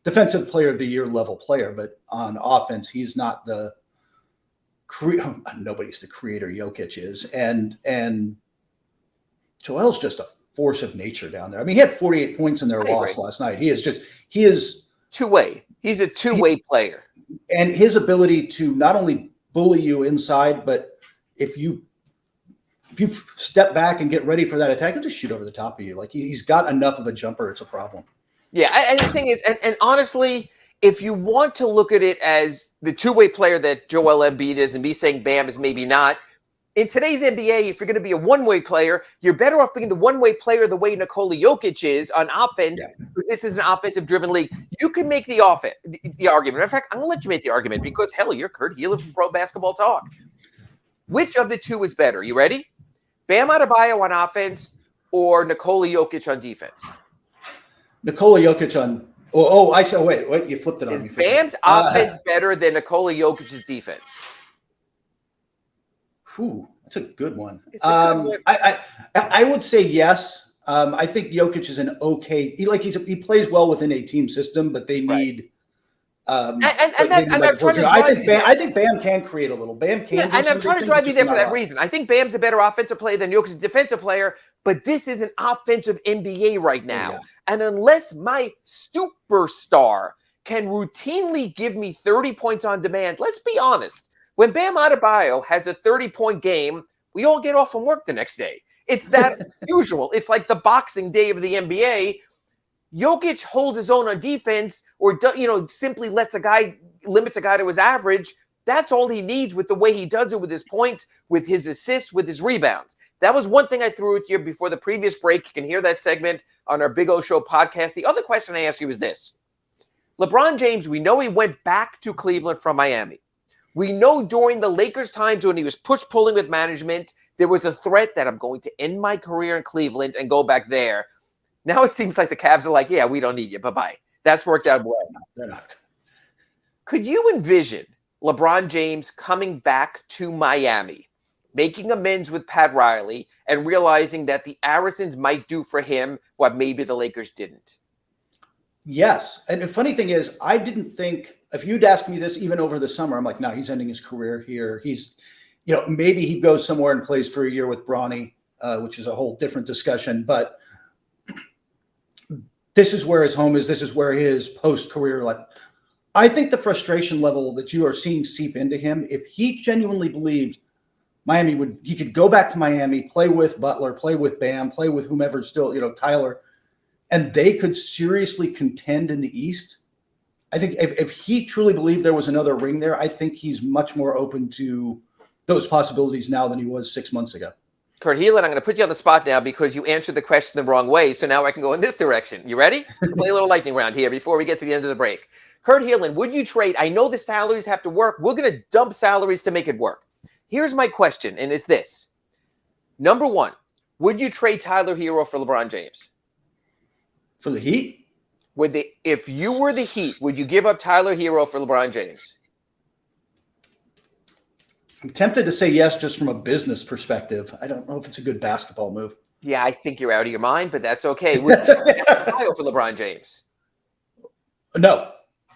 defensive player of the year level player, but on offense, he's not the nobody's the creator Jokic is. And Joel's just a force of nature down there. I mean, he had 48 points in their loss last night. He is two-way. He's a two-way player. And his ability to not only bully you inside, but if you step back and get ready for that attack, he'll just shoot over the top of you. Like he's got enough of a jumper. It's a problem. Yeah. And the thing is, and honestly, if you want to look at it as the two-way player that Joel Embiid is and me saying Bam is maybe not, in today's NBA, if you're going to be a one-way player, you're better off being the one-way player the way Nikola Jokic is on offense. Yeah. This is an offensive-driven league. You can make the argument. In fact, I'm going to let you make the argument because, hell, you're Kurt Helin from Pro Basketball Talk. Which of the two is better? You ready? Bam Adebayo on offense or Nikola Jokic on defense? Nikola Jokic on – I said – wait, you flipped it on me. Is Bam's offense better than Nikola Jokic's defense? Whew, that's a good one. I would say yes. I think Jokic is an okay. He plays well within a team system, but they need. I think Bam can create a little. Bam can. And I'm trying to drive you there for that reason. I think Bam's a better offensive player than Jokic's a defensive player, but this is an offensive NBA right now, and unless my superstar can routinely give me 30 points on demand, let's be honest. When Bam Adebayo has a 30-point game, we all get off from work the next day. It's that usual. It's like the Boxing Day of the NBA. Jokic holds his own on defense or, simply limits a guy to his average. That's all he needs with the way he does it with his points, with his assists, with his rebounds. That was one thing I threw at you before the previous break. You can hear that segment on our Big O Show podcast. The other question I asked you is this. LeBron James, we know he went back to Cleveland from Miami. We know during the Lakers' times when he was push-pulling with management, there was a threat that I'm going to end my career in Cleveland and go back there. Now it seems like the Cavs are like, yeah, we don't need you. Bye-bye. That's worked out well. They're not. Could you envision LeBron James coming back to Miami, making amends with Pat Riley, and realizing that the Arizons might do for him what maybe the Lakers didn't? Yes. And the funny thing is, I didn't think, if you'd asked me this even over the summer, I'm like, no, he's ending his career here. He's, maybe he goes somewhere and plays for a year with Bronny, which is a whole different discussion. But this is where his home is. This is where his post-career life. I think the frustration level that you are seeing seep into him, if he genuinely believed he could go back to Miami, play with Butler, play with Bam, play with whomever still, Tyler, and they could seriously contend in the East. I think if he truly believed there was another ring there, I think he's much more open to those possibilities now than he was 6 months ago. Kurt Helin, I'm going to put you on the spot now because you answered the question the wrong way. So now I can go in this direction. You ready? Play a little lightning round here before we get to the end of the break. Kurt Helin, would you trade? I know the salaries have to work. We're going to dump salaries to make it work. Here's my question, and it's this. Number one, would you trade Tyler Hero for LeBron James? For the Heat? If you were the Heat, would you give up Tyler Hero for LeBron James? I'm tempted to say yes just from a business perspective. I don't know if it's a good basketball move. Yeah, I think you're out of your mind, but that's okay. Would you trade Tyler for LeBron James? No.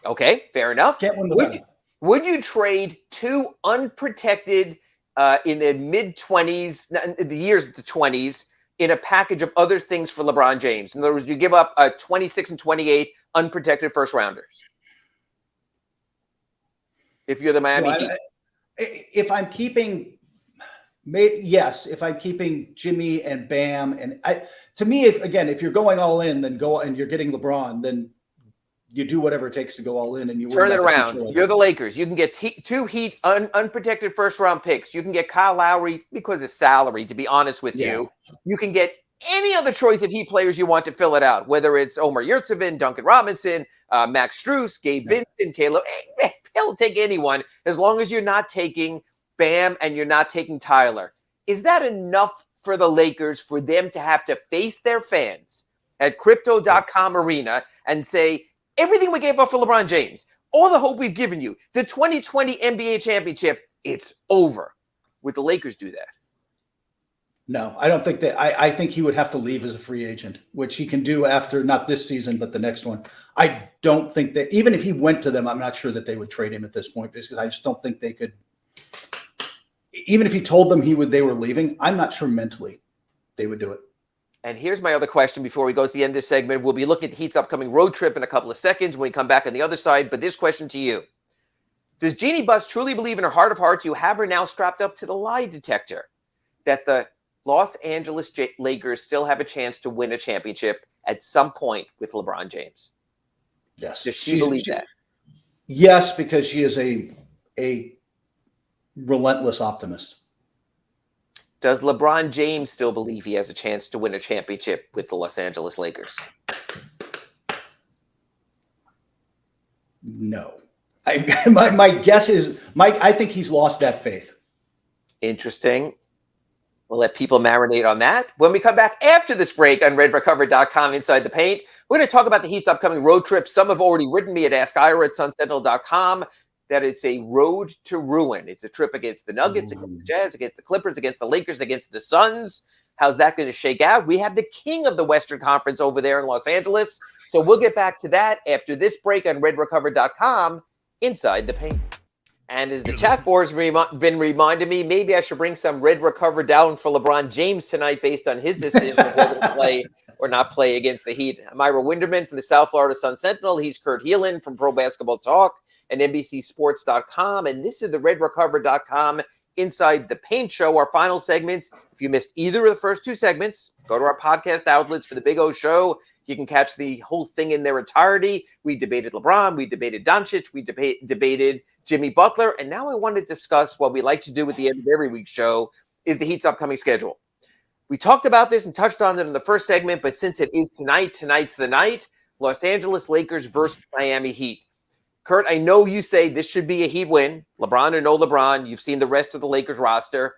Okay, fair enough. Can't win the Would you trade two unprotected in the mid-20s, the years of the 20s, in a package of other things for LeBron James? In other words, you give up a 26 and 28 unprotected first-rounders. If you're the Miami Heat. If I'm keeping Jimmy and Bam, and to me, if you're going all in, then go and you're getting LeBron, then you do whatever it takes to go all in, and you turn it around. You're the Lakers. You can get two Heat unprotected first-round picks. You can get Kyle Lowry because of salary. To be honest with you, you can get any other choice of Heat players you want to fill it out, whether it's Omer Yurtseven, Duncan Robinson, Max Strus, Gabe Vincent, Caleb. Hell, take anyone as long as you're not taking Bam and you're not taking Tyler. Is that enough for the Lakers for them to have to face their fans at Crypto.com Arena and say, everything we gave up for LeBron James, all the hope we've given you, the 2020 NBA championship, it's over? Would the Lakers do that? No, I don't think that. I think he would have to leave as a free agent, which he can do after not this season, but the next one. I don't think that even if he went to them, I'm not sure that they would trade him at this point because I just don't think they could. Even if he told them they were leaving, I'm not sure mentally they would do it. And here's my other question before we go to the end of this segment. We'll be looking at the Heat's upcoming road trip in a couple of seconds when we come back on the other side. But this question to you. Does Jeannie Buss truly believe in her heart of hearts you have her now strapped up to the lie detector that the Los Angeles Lakers still have a chance to win a championship at some point with LeBron James? Yes. Does she believe that? Yes, because she is a relentless optimist. Does LeBron James still believe he has a chance to win a championship with the Los Angeles Lakers? No. My guess is, Mike, I think he's lost that faith. Interesting. We'll let people marinate on that. When we come back after this break on RedRecover.com Inside the Paint, we're going to talk about the Heat's upcoming road trip. Some have already written me at AskIra@SunSentinel.com that it's a road to ruin. It's a trip against the Nuggets, against the Jazz, against the Clippers, against the Lakers, against the Suns. How's that going to shake out? We have the king of the Western Conference over there in Los Angeles. So we'll get back to that after this break on RedRecover.com Inside the Paint. And as the chat board's been reminding me, maybe I should bring some Red Recover down for LeBron James tonight based on his decision of whether to play or not play against the Heat. I'm Ira Winderman from the South Florida Sun-Sentinel. He's Kurt Helin from Pro Basketball Talk and NBCSports.com. And this is the RedRecover.com Inside the Paint show, our final segments. If you missed either of the first two segments, go to our podcast outlets for the Big O show. You can catch the whole thing in their entirety. We debated LeBron. We debated Doncic. We debated Jimmy Butler. And now I want to discuss what we like to do at the end of every week's show is the Heat's upcoming schedule. We talked about this and touched on it in the first segment, but since it is tonight's the night, Los Angeles Lakers versus Miami Heat. Kurt, I know you say this should be a Heat win, LeBron or no LeBron. You've seen the rest of the Lakers roster.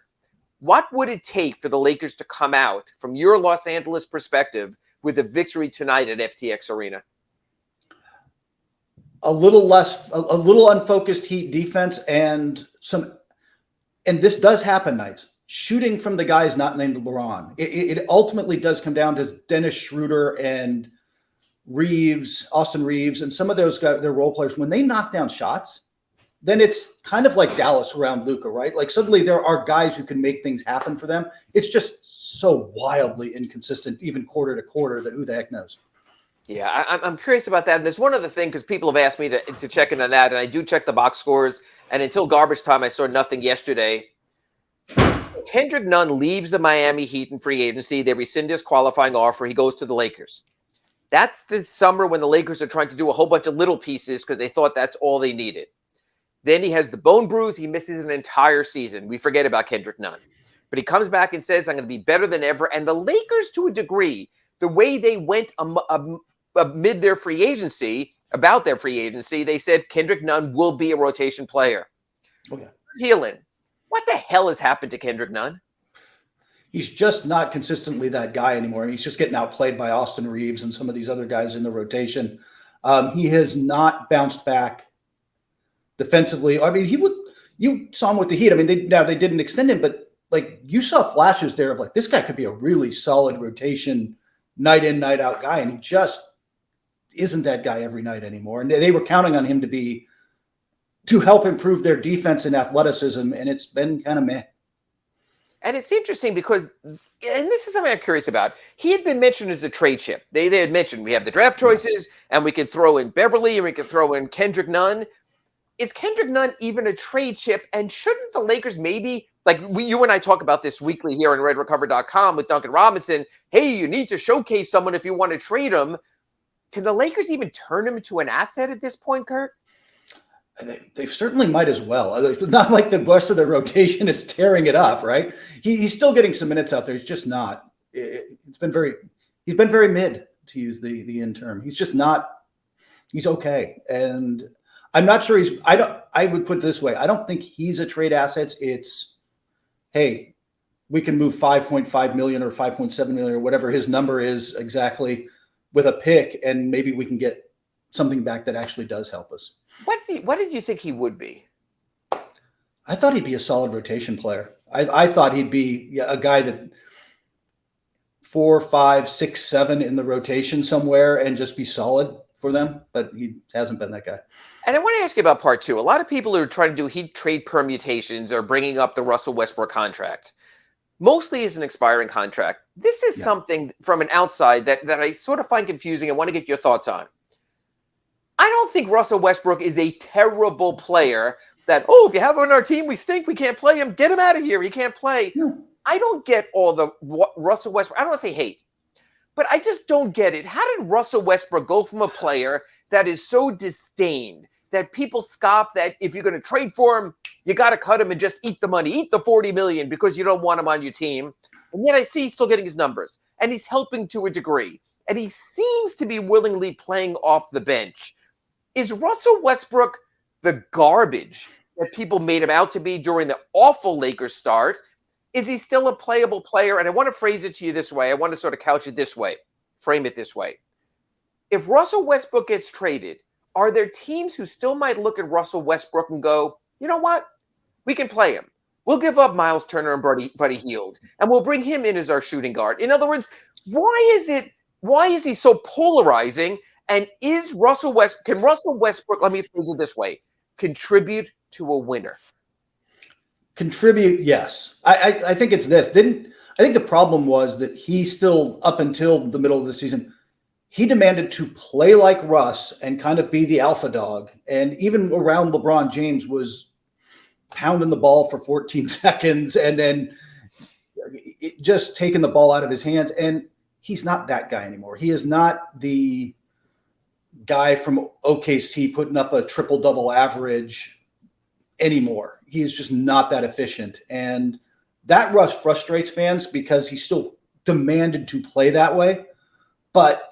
What would it take for the Lakers to come out, from your Los Angeles perspective, with a victory tonight at FTX Arena? A little unfocused Heat defense and this does happen nights. Shooting from the guys not named LeBron. It ultimately does come down to Dennis Schroeder and Austin Reeves, and some of those guys, their role players. When they knock down shots, then it's kind of like Dallas around Luka, right? Like suddenly there are guys who can make things happen for them. It's just so wildly inconsistent, even quarter to quarter, that who the heck knows? Yeah, I'm curious about that. And there's one other thing, because people have asked me to check in on that, and I do check the box scores. And until garbage time, I saw nothing yesterday. Kendrick Nunn leaves the Miami Heat in free agency. They rescind his qualifying offer. He goes to the Lakers. That's the summer when the Lakers are trying to do a whole bunch of little pieces because they thought that's all they needed. Then he has the bone bruise. He misses an entire season. We forget about Kendrick Nunn. But he comes back and says, I'm going to be better than ever. And the Lakers, to a degree, the way they went amid their free agency, about their free agency, they said Kendrick Nunn will be a rotation player. Okay. Helin, what the hell has happened to Kendrick Nunn? He's just not consistently that guy anymore. He's just getting outplayed by Austin Reeves and some of these other guys in the rotation. He has not bounced back defensively. I mean, you saw him with the Heat. I mean, they didn't extend him, but like you saw flashes there of like, this guy could be a really solid rotation, night in, night out guy. And he just isn't that guy every night anymore. And they were counting on him to help improve their defense and athleticism. And it's been kind of meh. And it's interesting because, and this is something I'm curious about, he had been mentioned as a trade chip. They had mentioned we have the draft choices and we could throw in Beverly and we could throw in Kendrick Nunn. Is Kendrick Nunn even a trade chip? And shouldn't the Lakers maybe, like you and I talk about this weekly here on RedRecover.com with Duncan Robinson, hey, you need to showcase someone if you want to trade him. Can the Lakers even turn him into an asset at this point, Kurt? They certainly might as well. It's not like the rest of the rotation is tearing it up, right? He's still getting some minutes out there. He's just not. He's been very mid, to use the in term. He's just not. He's okay, and I'm not sure he's. I would put it this way. I don't think he's a trade asset. It's, hey, we can move 5.5 million or 5.7 million or whatever his number is exactly with a pick, and maybe we can get something back that actually does help us. What did you think he would be? I thought he'd be a solid rotation player. I thought he'd be a guy that 4, 5, 6, 7 in the rotation somewhere and just be solid for them, but he hasn't been that guy. And I want to ask you about part 2. A lot of people who are trying to do heat trade permutations are bringing up the Russell Westbrook contract. Mostly as an expiring contract. This is something from an outside that I sort of find confusing. I want to get your thoughts on. I don't think Russell Westbrook is a terrible player that, if you have him on our team, we stink, we can't play him, get him out of here, he can't play. No. I don't get all the Russell Westbrook. I don't want to say hate, but I just don't get it. How did Russell Westbrook go from a player that is so disdained, that people scoff that if you're going to trade for him, you got to cut him and just eat the money, eat the $40 million because you don't want him on your team. And yet I see he's still getting his numbers and he's helping to a degree. And he seems to be willingly playing off the bench. Is Russell Westbrook the garbage that people made him out to be during the awful Lakers start? Is he still a playable player? And I want to phrase it to you this way. I want to sort of couch it this way, frame it this way. If Russell Westbrook gets traded, are there teams who still might look at Russell Westbrook and go, you know what? We can play him. We'll give up Miles Turner and Buddy Hield, and we'll bring him in as our shooting guard. In other words, why is he so polarizing? And can Russell Westbrook, let me phrase it this way, contribute to a winner? Contribute, yes. I think it's this. I think the problem was that he still, up until the middle of the season, he demanded to play like Russ and kind of be the alpha dog. And even around LeBron James was pounding the ball for 14 seconds and then just taking the ball out of his hands. And he's not that guy anymore. He is not the guy from OKC putting up a triple-double average anymore. He is just not that efficient. And that rush frustrates fans because he still demanded to play that way. But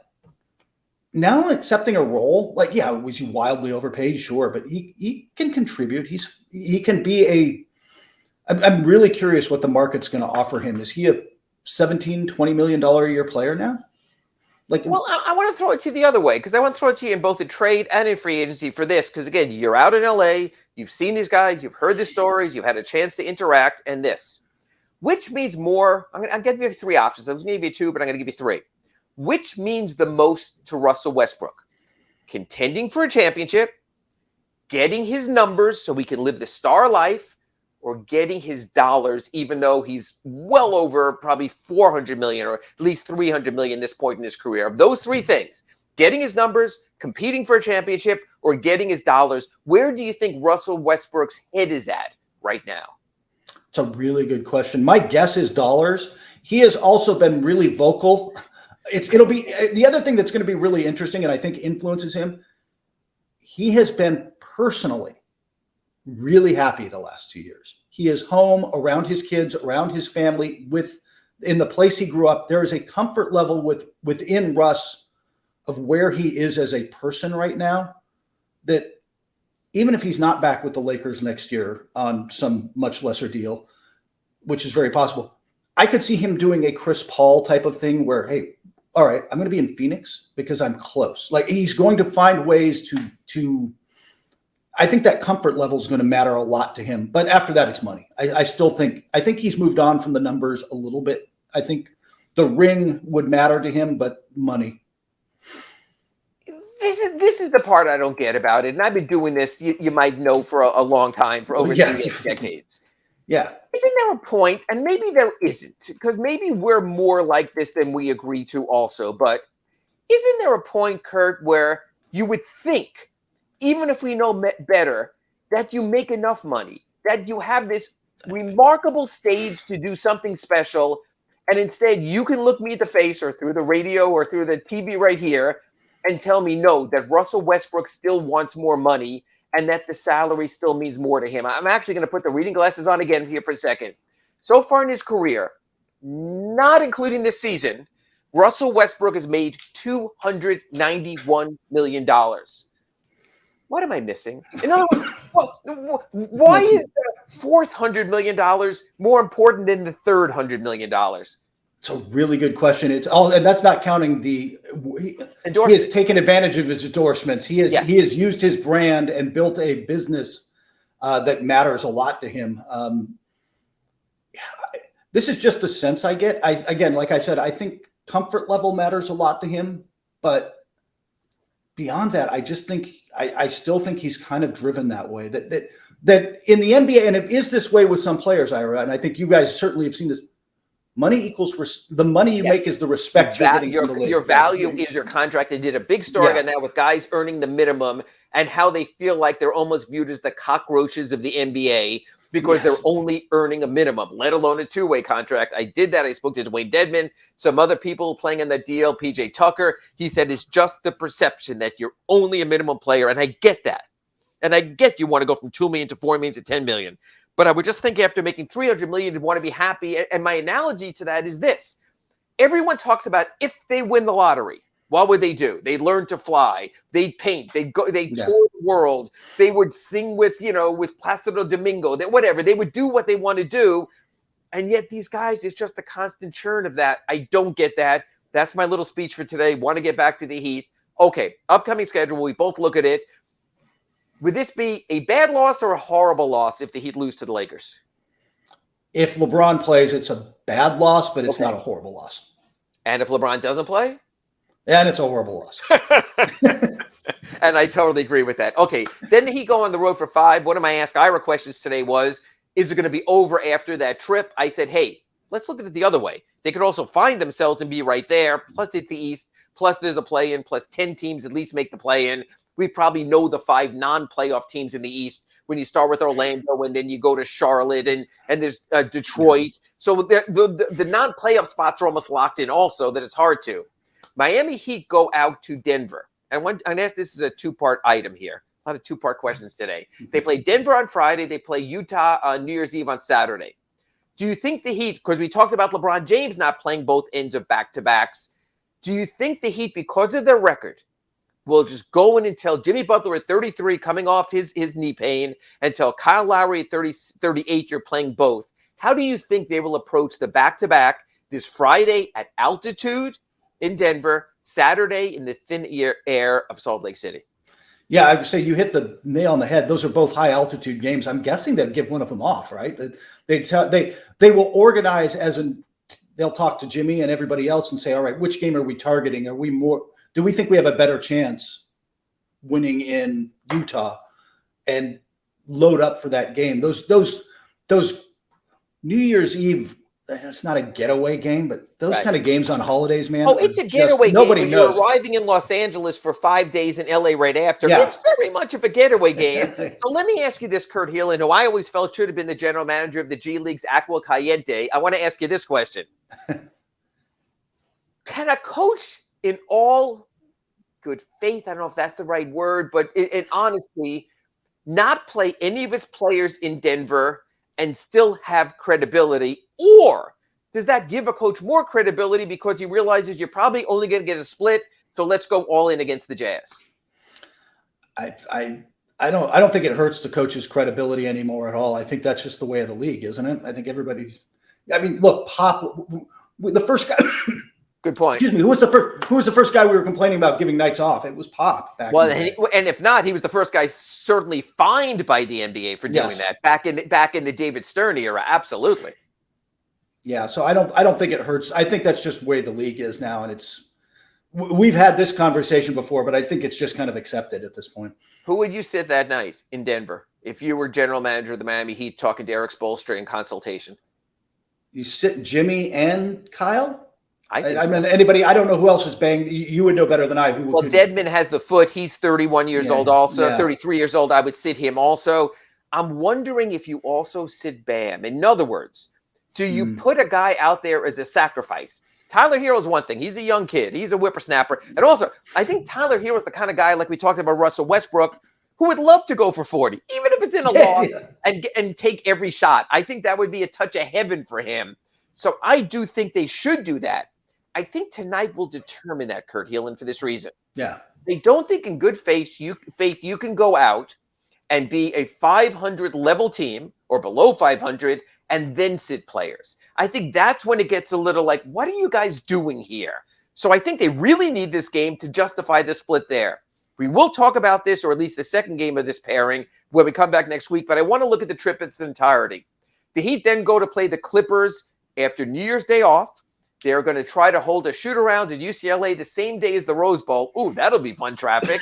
now accepting a role, was he wildly overpaid? Sure. But he can contribute. He can be I'm really curious what the market's going to offer him. Is he a $17, $20 million a year player now? I want to throw it to you the other way, because I want to throw it to you in both the trade and in free agency for this. Because again, you're out in LA, you've seen these guys, you've heard the stories, you've had a chance to interact, and this. Which means more? I'll give you 3 options. I was going to give you 2, but I'm going to give you 3. Which means the most to Russell Westbrook? Contending for a championship, getting his numbers so he can live the star life, or getting his dollars, even though he's well over probably 400 million or at least 300 million at this point in his career. Of those 3 things, getting his numbers, competing for a championship, or getting his dollars, where do you think Russell Westbrook's head is at right now? It's a really good question. My guess is dollars. He has also been really vocal. It'll be the other thing that's going to be really interesting, and I think influences him. He has been personally really happy the last 2 years. He is home around his kids, around his family, in the place he grew up. There is a comfort level within Russ of where he is as a person right now, that even if he's not back with the Lakers next year on some much lesser deal, which is very possible, I could see him doing a Chris Paul type of thing where, hey, all right, I'm going to be in Phoenix because I'm close. He's going to find ways to I think that comfort level is going to matter a lot to him. But after that, it's money. I think he's moved on from the numbers a little bit. I think the ring would matter to him, but money. This is the part I don't get about it. And I've been doing this, you might know, for a long time, for over 3 decades. Yeah. Isn't there a point, and maybe there isn't, because maybe we're more like this than we agree to also, but isn't there a point, Kurt, where you would think, even if we know better, that you make enough money, that you have this remarkable stage to do something special, and instead you can look me in the face or through the radio or through the TV right here and tell me, no, that Russell Westbrook still wants more money and that the salary still means more to him. I'm actually going to put the reading glasses on again here for a second. So far in his career, not including this season, Russell Westbrook has made $291 million. What am I missing? In other words, why is the fourth $100 million more important than the third $100 million? It's a really good question. It's all, and that's not counting he has taken advantage of his endorsements. He has used his brand and built a business that matters a lot to him. This is just the sense I get. Again, like I said, I think comfort level matters a lot to him, but beyond that, I just think I still think he's kind of driven that way. That in the NBA, and it is this way with some players, Ira, and I think you guys certainly have seen this. Money equals the money you make is the respect you're getting from the league. Your value is your contract. They did a big story on that with guys earning the minimum and how they feel like they're almost viewed as the cockroaches of the NBA because they're only earning a minimum, let alone a two-way contract. I did that. I spoke to Dwayne Dedman, some other people playing in that deal, PJ Tucker. He said it's just the perception that you're only a minimum player, and I get that. And I get you want to go from $2 million to $4 million to $10 million. But I would just think after making $300 million, you'd want to be happy. And my analogy to that is this. Everyone talks about if they win the lottery, what would they do? They'd learn to fly. They'd paint. They'd tour the world. They would sing with Placido Domingo. Whatever. They would do what they want to do. And yet these guys, it's just the constant churn of that. I don't get that. That's my little speech for today. Want to get back to the Heat. Okay, upcoming schedule. We both look at it. Would this be a bad loss or a horrible loss if the Heat lose to the Lakers? If LeBron plays, it's a bad loss, but it's not a horrible loss. And if LeBron doesn't play? And it's a horrible loss. And I totally agree with that. Okay, then the Heat go on the road for 5. One of my Ask Ira questions today was, is it going to be over after that trip? I said, hey, let's look at it the other way. They could also find themselves and be right there, plus it's the East, plus there's a play-in, plus 10 teams at least make the play-in. We probably know the 5 non-playoff teams in the East when you start with Orlando and then you go to Charlotte and there's Detroit. So the non-playoff spots are almost locked in also that it's hard to. Miami Heat go out to Denver. And I asked this is a 2-part item here. A lot of 2-part questions today. They play Denver on Friday. They play Utah on New Year's Eve on Saturday. Do you think the Heat, because we talked about LeBron James not playing both ends of back-to-backs, do you think the Heat, because of their record, will just go in and tell Jimmy Butler at 33, coming off his knee pain, and tell Kyle Lowry at 38, you're playing both? How do you think they will approach the back-to-back this Friday at altitude in Denver, Saturday in the thin air of Salt Lake City? Yeah, I would say you hit the nail on the head. Those are both high-altitude games. I'm guessing they'd give one of them off, right? They will organize they'll talk to Jimmy and everybody else and say, all right, which game are we targeting? Do we think we have a better chance winning in Utah and load up for that game? Those New Year's Eve, it's not a getaway game, but those kind of games on holidays, man. Oh, it's a getaway game. Nobody knows. You're arriving in Los Angeles for 5 days in LA right after. Yeah. It's very much of a getaway game. So let me ask you this, Kurt Helin, who I always felt should have been the general manager of the G League's Aqua Caliente. I want to ask you this question. Can a coach in all good faith, I don't know if that's the right word, but in honesty, not play any of his players in Denver and still have credibility? Or does that give a coach more credibility because he realizes you're probably only going to get a split, so let's go all in against the Jazz? I don't think it hurts the coach's credibility anymore at all. I think that's just the way of the league, isn't it? I think look, Pop, the first guy. Good point. Excuse me. Who was the first guy we were complaining about giving nights off? It was Pop. And if not, he was the first guy certainly fined by the NBA for doing that back in the David Stern era. Absolutely. Yeah. So I don't think it hurts. I think that's just the way the league is now, and we've had this conversation before, but I think it's just kind of accepted at this point. Who would you sit that night in Denver if you were general manager of the Miami Heat talking to Eric Spoelstra in consultation? You sit Jimmy and Kyle? I mean, anybody, I don't know who else is banged. You would know better than I. Dedman has the foot. He's 31 years old also, 33 years old. I would sit him also. I'm wondering if you also sit Bam. In other words, do you put a guy out there as a sacrifice? Tyler Hero is one thing. He's a young kid. He's a whippersnapper. And also, I think Tyler Hero is the kind of guy, like we talked about Russell Westbrook, who would love to go for 40, even if it's in a loss, and take every shot. I think that would be a touch of heaven for him. So I do think they should do that. I think tonight will determine that, Kurt Helin, for this reason. Yeah. They don't think in good faith you can go out and be a 500 level team or below 500 and then sit players. I think that's when it gets a little like, what are you guys doing here? So I think they really need this game to justify the split there. We will talk about this, or at least the second game of this pairing, when we come back next week, but I want to look at the trip in its entirety. The Heat then go to play the Clippers after New Year's Day off. They're going to try to hold a shoot-around at UCLA the same day as the Rose Bowl. Ooh, that'll be fun traffic.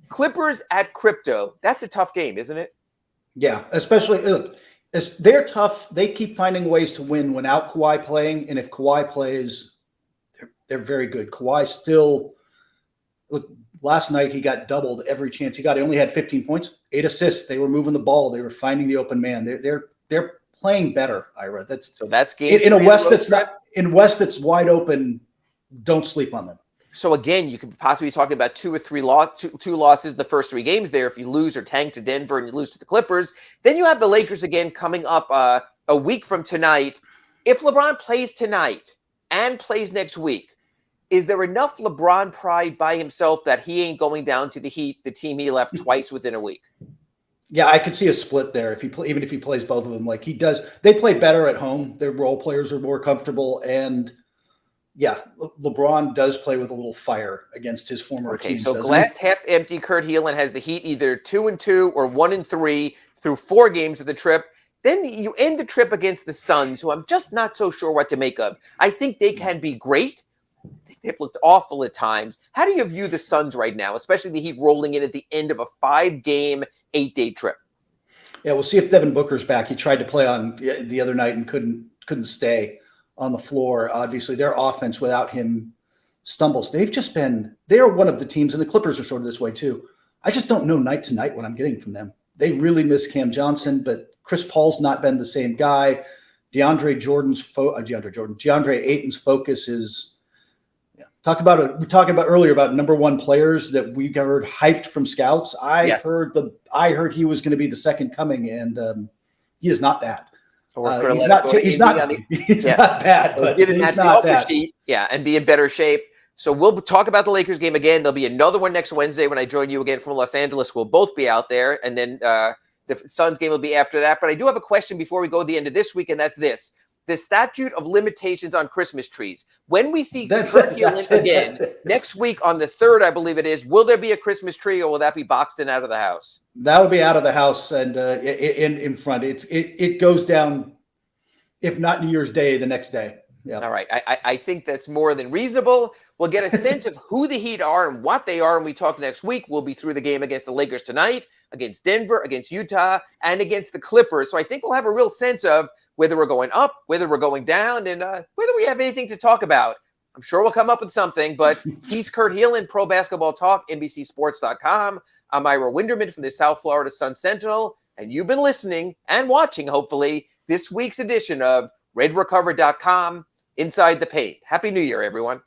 Clippers at Crypto. That's a tough game, isn't it? Yeah, especially look, they're tough. They keep finding ways to win without Kawhi playing, and if Kawhi plays, they're very good. Kawhi still look. Last night he got doubled every chance he got. He only had 15 points, 8 assists. They were moving the ball. They were finding the open man. They're playing better, Ira. That's game in a West that's not in West that's wide open. Don't sleep on them. So again, you could possibly be talking about two losses the first 3 games there. If you lose or tank to Denver and you lose to the Clippers, then you have the Lakers again coming up a week from tonight. If LeBron plays tonight and plays next week, is there enough LeBron pride by himself that he ain't going down to the Heat, the team he left twice within a week? Yeah, I could see a split there even if he plays both of them like he does. They play better at home. Their role players are more comfortable, and yeah, LeBron does play with a little fire against his former teams. So glass half empty. Kurt Helin has the Heat either 2-2 or 1-3 through 4 games of the trip. Then you end the trip against the Suns, who I'm just not so sure what to make of. I think they can be great. They've looked awful at times. How do you view the Suns right now, especially the Heat rolling in at the end of a 5-game, 8-day trip? Yeah, we'll see if Devin Booker's back. He tried to play on the other night and couldn't stay on the floor. Obviously, their offense without him stumbles. They're one of the teams, and the Clippers are sort of this way too. I just don't know night to night what I'm getting from them. They really miss Cam Johnson, but Chris Paul's not been the same guy. DeAndre Ayton's focus is. We talked about earlier about number 1 players that we heard hyped from scouts. I heard he was going to be the second coming, and he is not that. He's not bad, but he's not that. Yeah, and be in better shape. So we'll talk about the Lakers game again. There'll be another one next Wednesday when I join you again from Los Angeles. We'll both be out there, and then the Suns game will be after that. But I do have a question before we go to the end of this week, and that's this. The statute of limitations on Christmas trees. When we see Kurt Helin again next week on the 3rd, I believe it is, will there be a Christmas tree, or will that be boxed in out of the house? That will be out of the house and in front. It goes down, if not New Year's Day, the next day. Yeah. All right. I think that's more than reasonable. We'll get a sense of who the Heat are and what they are when we talk next week. We'll be through the game against the Lakers tonight, against Denver, against Utah, and against the Clippers. So I think we'll have a real sense of whether we're going up, whether we're going down, and whether we have anything to talk about. I'm sure we'll come up with something, but he's Kurt Helin, Pro Basketball Talk, NBCSports.com. I'm Ira Winderman from the South Florida Sun Sentinel, and you've been listening and watching, hopefully, this week's edition of RedRecover.com Inside the Paint. Happy New Year, everyone.